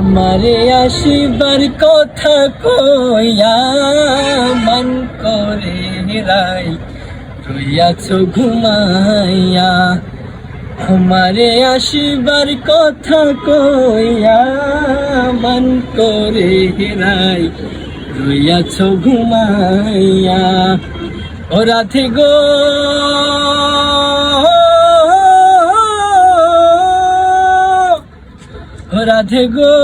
আমারে আসিবার কথা কইয়া মন করে রাই রইয়াছ ঘুমাইয়া। আমারে আসিবার কথা কইয়া মন করে রাই রইয়াছ ঘুমাইয়া। ও রাধে গো রাধে গো,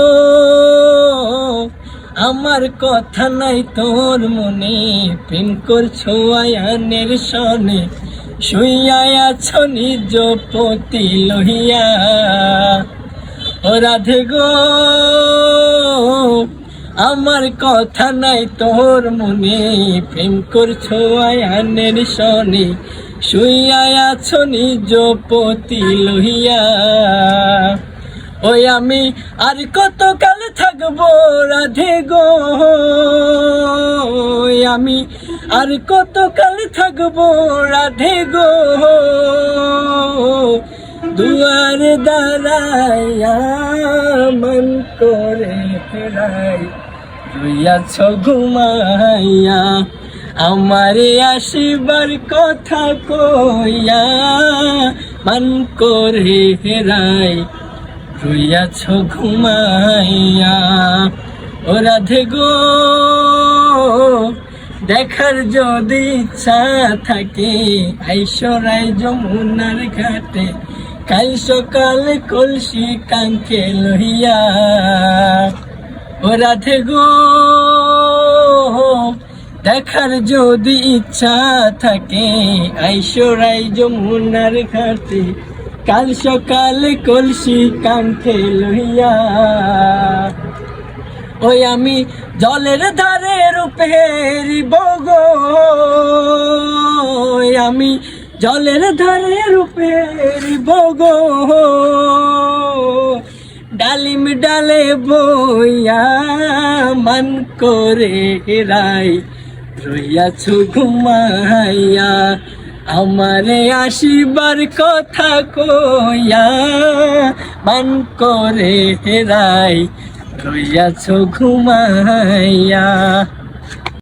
আমার কথা নাই তোর মনে, প্রেম করছো আয়ানের সনে, শুইয়া আছো নিজ পতি লহিয়া। ও রাধে গো, আমার কথা নাই তোর মনে, প্রেম করছো আয়ানের সনে, শুইয়া আছো নিজ পতি লহিয়া। ওই আমি আর কতকাল থাকবো রাধে গো, আমি আর কতকাল থাকবো রাধে গো, দুয়ারে দাঁড়াইয়া মন করে ফেরাই রইয়াছ ঘুমাইয়া। আমারে আসিবার কথা কইয়া মন করে ফেরাই রইয়াছ ঘুমাইয়া। ও রাধে গো, দেখার যদি ইচ্ছা থাকে আইসরাই যমুনার ঘাটে, কাল সকালে কলসি কাঙ্কে লইয়া। ও রাধে গো, দেখার যদি ইচ্ছা থাকে আইসরাই যমুনার ঘাটে, কাল সকালে কলসি কাঙ্খে লইয়া। ওই আমি জলের ধারে রূপেরিব গো, আমি জলের ধারে রূপেরিব গো, ডালিম ডালে বইয়া মন করে রাই রইয়াছ ঘুমাইয়া। আমারে আসিবার কথা কইয়া মন করে রাই রইয়াছ ঘুমাইয়া।